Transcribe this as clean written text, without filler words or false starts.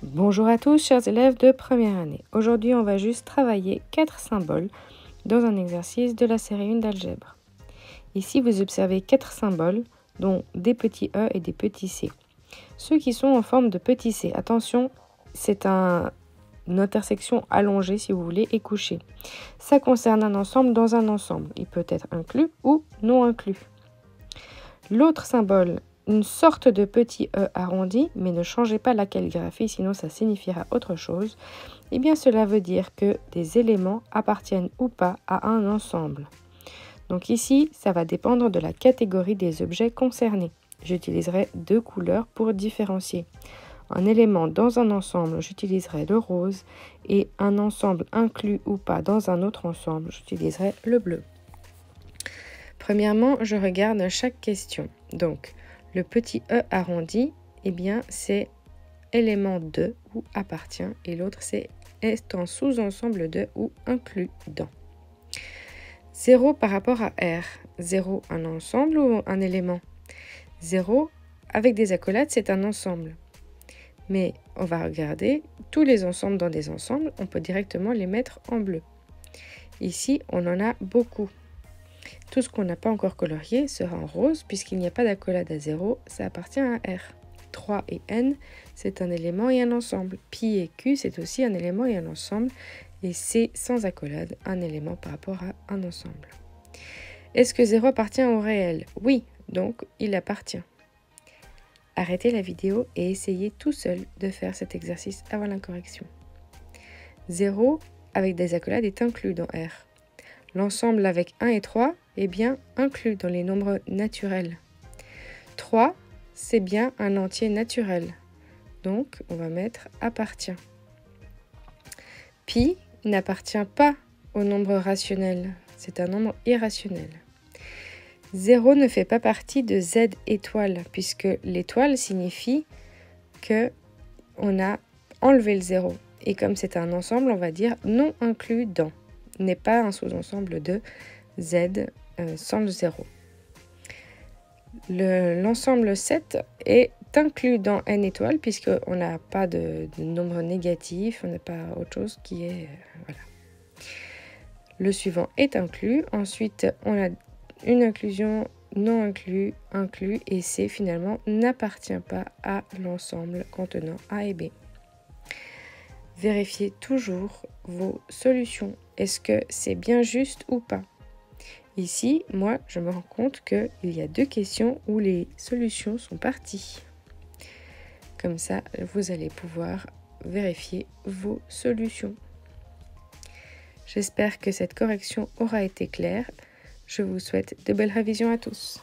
Bonjour à tous, chers élèves de première année. Aujourd'hui, on va juste travailler 4 symboles dans un exercice de la série 1 d'algèbre. Ici, vous observez 4 symboles, dont des petits E et des petits C. Ceux qui sont en forme de petits C, attention, c'est une intersection allongée, si vous voulez, et couchée. Ça concerne un ensemble dans un ensemble. Il peut être inclus ou non inclus. L'autre symbole, une sorte de petit E arrondi, mais ne changez pas la calligraphie, sinon ça signifiera autre chose. Eh bien, cela veut dire que des éléments appartiennent ou pas à un ensemble. Donc ici, ça va dépendre de la catégorie des objets concernés. J'utiliserai 2 couleurs pour différencier. Un élément dans un ensemble, j'utiliserai le rose, et un ensemble inclus ou pas dans un autre ensemble, j'utiliserai le bleu. Premièrement, je regarde chaque question. Donc, le petit E arrondi, eh bien, c'est élément de ou appartient, et l'autre, c'est est un sous-ensemble de ou inclus dans. 0 par rapport à R. 0, un ensemble ou un élément? 0, avec des accolades, c'est un ensemble. Mais on va regarder tous les ensembles dans des ensembles, on peut directement les mettre en bleu. Ici, on en a beaucoup. Tout ce qu'on n'a pas encore colorié sera en rose puisqu'il n'y a pas d'accolade à 0, ça appartient à R. 3 et N, c'est un élément et un ensemble. Pi et Q, c'est aussi un élément et un ensemble. Et C, sans accolade, un élément par rapport à un ensemble. Est-ce que 0 appartient au réel? Oui, donc il appartient. Arrêtez la vidéo et essayez tout seul de faire cet exercice avant la correction. 0 avec des accolades est inclus dans R. L'ensemble avec 1 et 3 est bien inclus dans les nombres naturels. 3, c'est bien un entier naturel. Donc, on va mettre appartient. Pi n'appartient pas au nombre rationnel. C'est un nombre irrationnel. 0 ne fait pas partie de Z étoile, puisque l'étoile signifie qu'on a enlevé le 0. Et comme c'est un ensemble, on va dire non inclus dans. N'est pas un sous-ensemble de Z sans le 0. L'ensemble 7 est inclus dans n étoile puisqu'on n'a pas de nombre négatif, on n'a pas autre chose qui est... voilà. Le suivant est inclus. Ensuite, on a une inclusion, non inclus, inclus, et C finalement n'appartient pas à l'ensemble contenant A et B. Vérifiez toujours vos solutions. Est-ce que c'est bien juste ou pas? Ici, moi, je me rends compte qu'il y a 2 questions où les solutions sont parties. Comme ça, vous allez pouvoir vérifier vos solutions. J'espère que cette correction aura été claire. Je vous souhaite de belles révisions à tous.